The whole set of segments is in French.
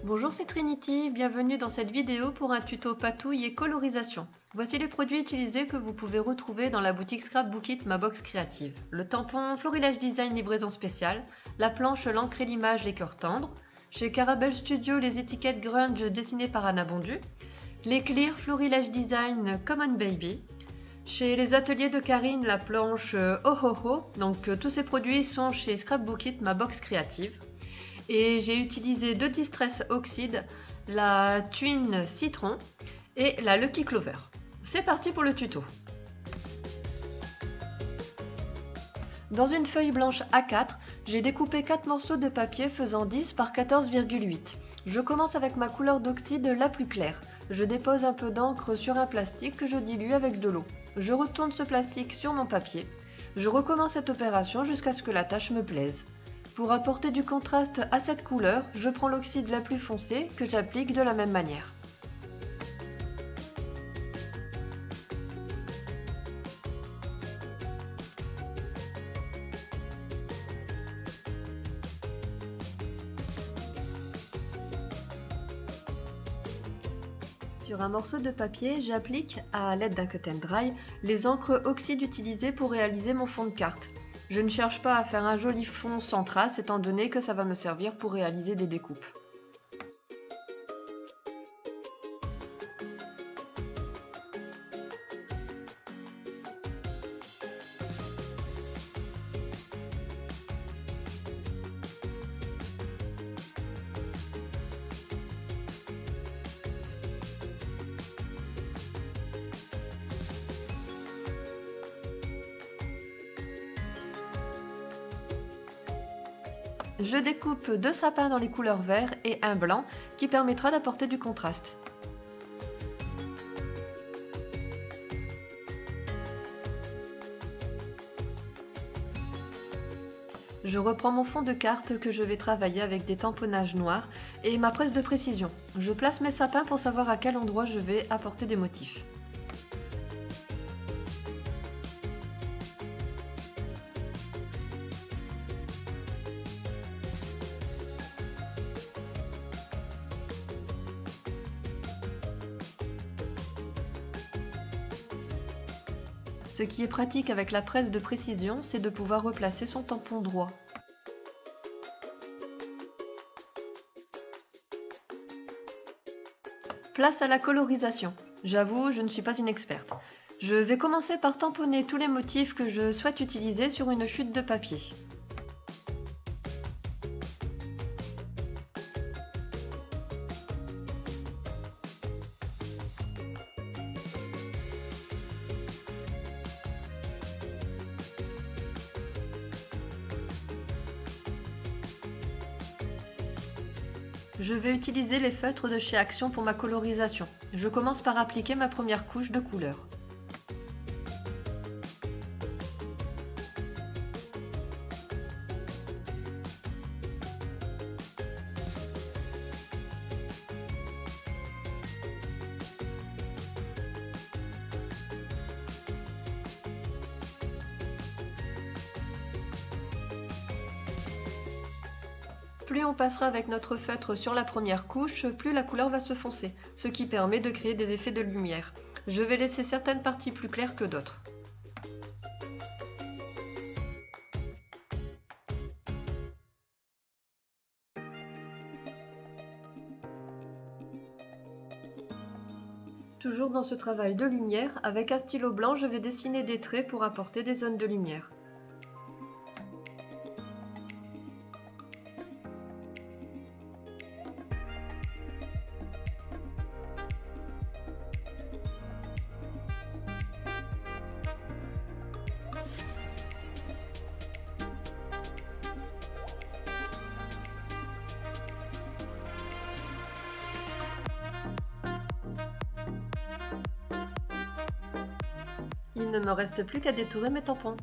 Bonjour, c'est Trinity, bienvenue dans cette vidéo pour un tuto patouille et colorisation. Voici les produits utilisés que vous pouvez retrouver dans la boutique Scrapbookit Ma Box Créative. Le tampon Florilège Design livraison spéciale, la planche l'encre et l'image les cœurs tendres, chez Caramel Studio les étiquettes grunge dessinées par Anna Bondu, les clear Florilège Design Common Baby, chez les ateliers de Karine la planche Oh Oh Oh, donc tous ces produits sont chez Scrapbookit Ma Box Créative. Et j'ai utilisé deux Distress Oxide, la Twin Citron et la Lucky Clover. C'est parti pour le tuto. Dans une feuille blanche A4, j'ai découpé 4 morceaux de papier faisant 10 par 14,8. Je commence avec ma couleur d'oxyde la plus claire. Je dépose un peu d'encre sur un plastique que je dilue avec de l'eau. Je retourne ce plastique sur mon papier. Je recommence cette opération jusqu'à ce que la tâche me plaise. Pour apporter du contraste à cette couleur, je prends l'oxyde la plus foncée que j'applique de la même manière. Sur un morceau de papier, j'applique, à l'aide d'un cut and dry, les encres oxyde utilisées pour réaliser mon fond de carte. Je ne cherche pas à faire un joli fond sans trace étant donné que ça va me servir pour réaliser des découpes. Je découpe 2 sapins dans les couleurs vert et un blanc qui permettra d'apporter du contraste. Je reprends mon fond de carte que je vais travailler avec des tamponnages noirs et ma presse de précision. Je place mes sapins pour savoir à quel endroit je vais apporter des motifs. Ce qui est pratique avec la presse de précision, c'est de pouvoir replacer son tampon droit. Place à la colorisation. J'avoue, je ne suis pas une experte. Je vais commencer par tamponner tous les motifs que je souhaite utiliser sur une chute de papier. Je vais utiliser les feutres de chez Action pour ma colorisation. Je commence par appliquer ma première couche de couleur. Plus on passera avec notre feutre sur la première couche, plus la couleur va se foncer, ce qui permet de créer des effets de lumière. Je vais laisser certaines parties plus claires que d'autres. Toujours dans ce travail de lumière, avec un stylo blanc, je vais dessiner des traits pour apporter des zones de lumière. Il ne me reste plus qu'à détourer mes tampons.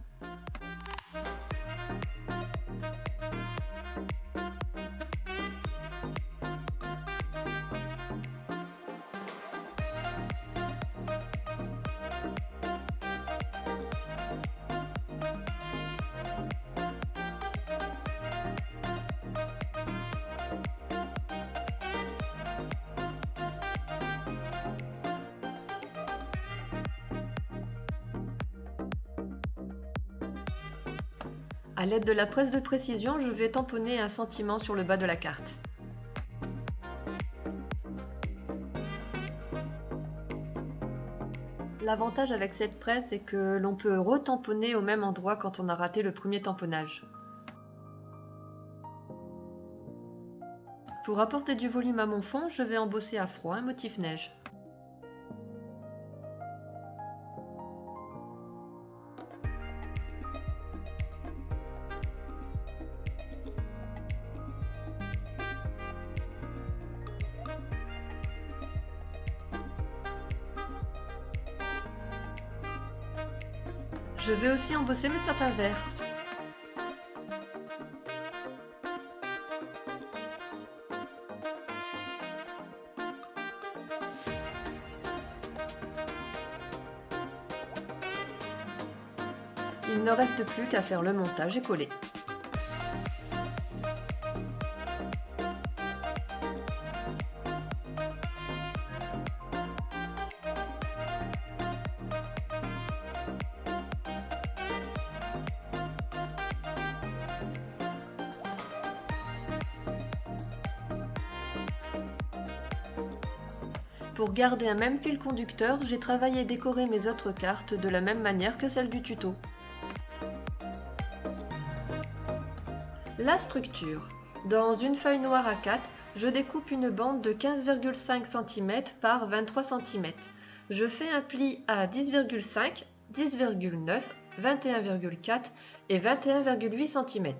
À l'aide de la presse de précision, je vais tamponner un sentiment sur le bas de la carte. L'avantage avec cette presse, c'est que l'on peut retamponner au même endroit quand on a raté le premier tamponnage. Pour apporter du volume à mon fond, je vais embosser à froid un motif neige. Je vais aussi embosser mes sapins verts. Il ne reste plus qu'à faire le montage et coller. Pour garder un même fil conducteur, j'ai travaillé et décoré mes autres cartes de la même manière que celle du tuto. La structure. Dans une feuille noire A4, je découpe une bande de 15,5 cm par 23 cm. Je fais un pli à 10,5, 10,9, 21,4 et 21,8 cm.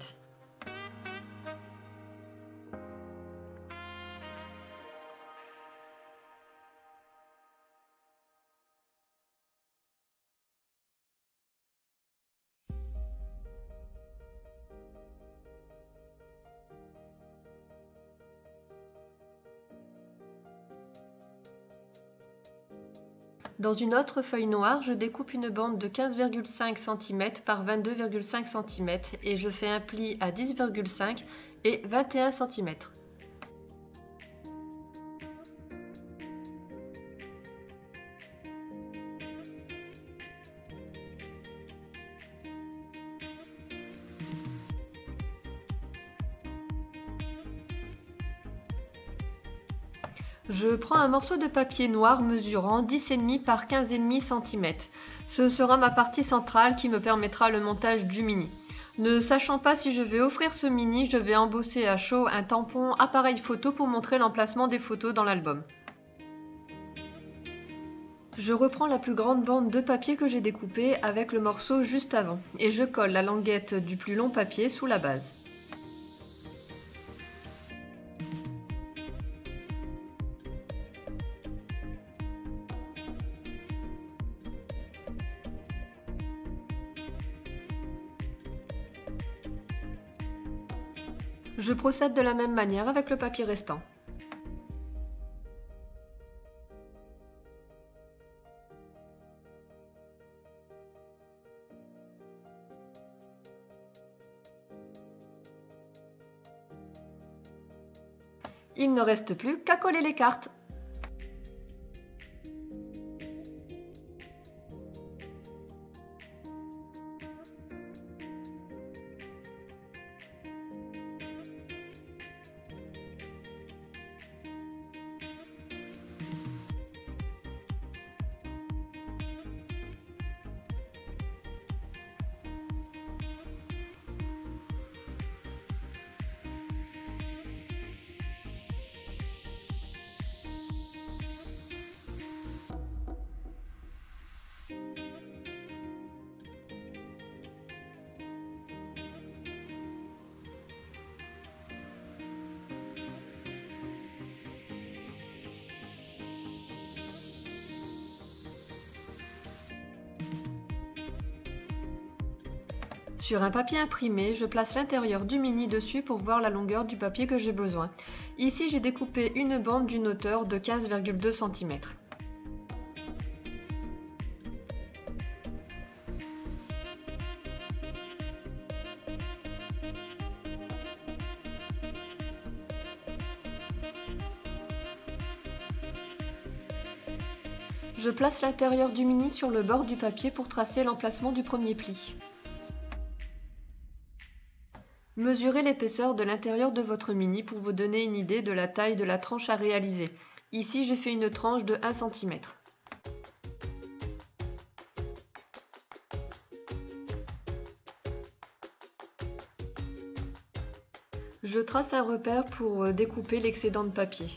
Dans une autre feuille noire, je découpe une bande de 15,5 cm par 22,5 cm et je fais un pli à 10,5 et 21 cm. Je prends un morceau de papier noir mesurant 10,5 par 15,5 cm. Ce sera ma partie centrale qui me permettra le montage du mini. Ne sachant pas si je vais offrir ce mini, je vais embosser à chaud un tampon appareil photo pour montrer l'emplacement des photos dans l'album. Je reprends la plus grande bande de papier que j'ai découpée avec le morceau juste avant et je colle la languette du plus long papier sous la base. Je procède de la même manière avec le papier restant. Il ne reste plus qu'à coller les cartes. Sur un papier imprimé, je place l'intérieur du mini dessus pour voir la longueur du papier que j'ai besoin. Ici, j'ai découpé une bande d'une hauteur de 15,2 cm. Je place l'intérieur du mini sur le bord du papier pour tracer l'emplacement du premier pli. Mesurez l'épaisseur de l'intérieur de votre mini pour vous donner une idée de la taille de la tranche à réaliser. Ici, j'ai fait une tranche de 1 cm. Je trace un repère pour découper l'excédent de papier.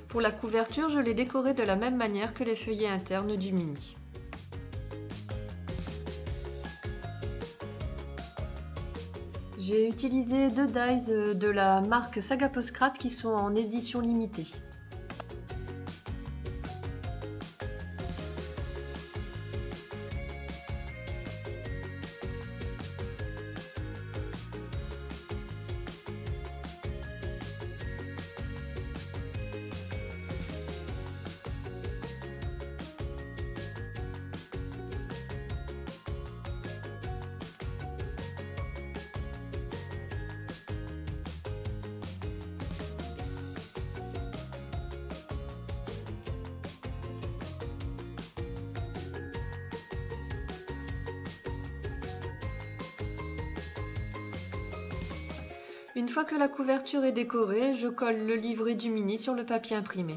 Pour la couverture, je l'ai décorée de la même manière que les feuillets internes du mini. J'ai utilisé 2 dies de la marque Saga Post Scrap qui sont en édition limitée. Une fois que la couverture est décorée, je colle le livret du mini sur le papier imprimé.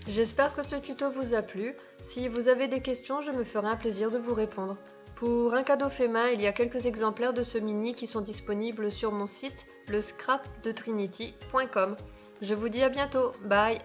J'espère que ce tuto vous a plu. Si vous avez des questions, je me ferai un plaisir de vous répondre. Pour un cadeau fait main, il y a quelques exemplaires de ce mini qui sont disponibles sur mon site, le scrapdetrinity.com. Je vous dis à bientôt, bye!